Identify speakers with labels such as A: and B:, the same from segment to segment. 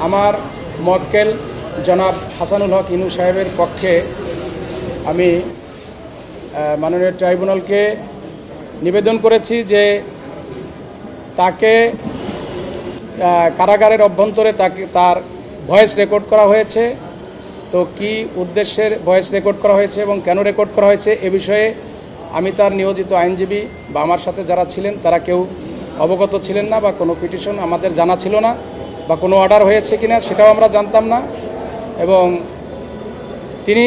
A: আমার মক্কেল জনাব হাসানুল হক ইনু সাহেবের পক্ষে আমি মাননীয় ট্রাইব্যুনালকে নিবেদন করেছি যে তাকে কারাগারের অভ্যন্তরে তার ভয়েস রেকর্ড করা হয়েছে। তো কি উদ্দেশ্যের ভয়েস রেকর্ড করা হয়েছে এবং কেন রেকর্ড করা হয়েছে এ বিষয়ে আমি তার নিয়োজিত আইনজীবী বা আমার সাথে যারা ছিলেন তারা কেউ অবগত ছিলেন না, বা কোনো পিটিশন আমাদের জানা ছিল না, বা কোনো অর্ডার হয়েছে কিনা সেটাও আমরা জানতাম না। এবং তিনি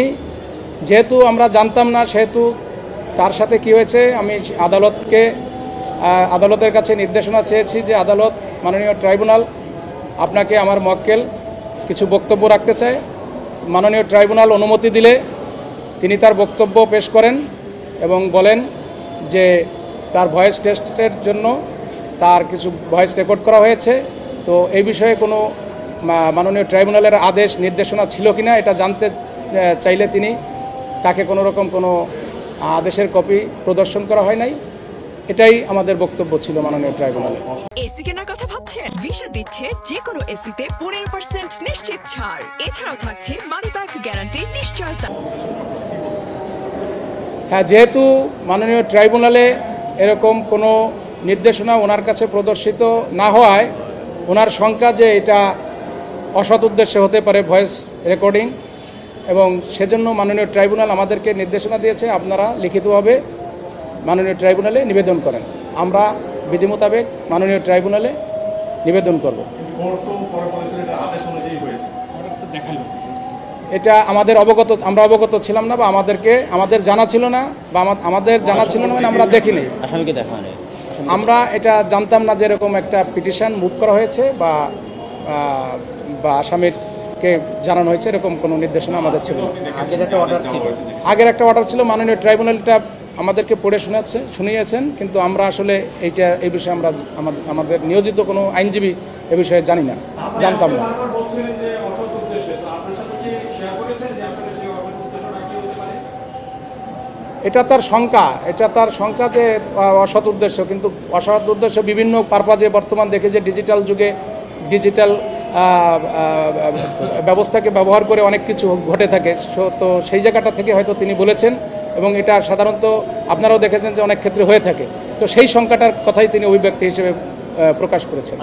A: যেহেতু আমরা জানতাম না, সেহেতু তার সাথে কি হয়েছে আমি আদালতের কাছে নির্দেশনা চেয়েছি যে আদালত, মাননীয় ট্রাইব্যুনাল, আপনাকে আমার মক্কেল কিছু বক্তব্য রাখতে চায়। মাননীয় ট্রাইব্যুনাল অনুমতি দিলে তিনি তার বক্তব্য পেশ করেন এবং বলেন যে তার ভয়েস টেস্টের জন্য তার কিছু ভয়েস রেকর্ড করা হয়েছে। তো এই বিষয়ে কোনো মাননীয় ট্রাইব্যুনালের আদেশ নির্দেশনা ছিল কিনা এটা জানতে চাইলে তিনি তাকে কোনো রকম কোনো আদেশের কপি প্রদর্শন করা হয় নাই। এটাই আমাদের বক্তব্য ছিল মাননীয় ট্রাইব্যুনালে।
B: এসি কেনার কথা ভাবছেন? ভিশন দিচ্ছে যে কোনো এসিতে 15% নিশ্চিত ছাড়। এছাড়াও থাকছে মানি ব্যাক গ্যারান্টি নিশ্চয়তা।
A: হ্যাঁ, যেহেতু মাননীয় ট্রাইব্যুনালে এরকম কোনো নির্দেশনা ওনার কাছে প্রদর্শিত না হওয়ায় ওনার শঙ্কা যে এটা অসৎ উদ্দেশ্যে হতে পারে ভয়েস রেকর্ডিং, এবং সেজন্য মাননীয় ট্রাইব্যুনাল আমাদেরকে নির্দেশনা দিয়েছে আপনারা লিখিতভাবে মাননীয় ট্রাইব্যুনালে নিবেদন করেন। আমরা বিধি মোতাবেক মাননীয় ট্রাইব্যুনালে নিবেদন করব। এটা আমরা অবগত ছিলাম না, বা আমাদের জানা ছিল না, বা আমাদের জানা ছিল না মানে আমরা দেখিনি। আমরা এটা জানতাম না যে এরকম একটা পিটিশন মুভ করা হয়েছে বা আসামিরকে জানানো হয়েছে, এরকম কোনো নির্দেশনা আমাদের ছিল না। আগের একটা অর্ডার ছিল, মাননীয় ট্রাইব্যুনালটা আমাদেরকে পড়ে শুনিয়েছেন, কিন্তু আমরা আসলে এই বিষয়ে আমরা আমাদের নিয়োজিত কোনো আইনজীবী এ বিষয়ে জানতাম না। এটা তার শঙ্কা যে অসৎ উদ্দেশ্য, কিন্তু অসৎ উদ্দেশ্য বিভিন্ন পারপাজে বর্তমান দেখে যে ডিজিটাল যুগে ডিজিটাল ব্যবস্থাকে ব্যবহার করে অনেক কিছু ঘটে থাকে। তো সেই জায়গাটা থেকে হয়তো তিনি বলেছেন, এবং এটা সাধারণত আপনারাও দেখেছেন যে অনেক ক্ষেত্রে হয়ে থাকে। তো সেই শঙ্কাটার কথাই তিনি অভিব্যক্তি হিসেবে প্রকাশ করেছেন।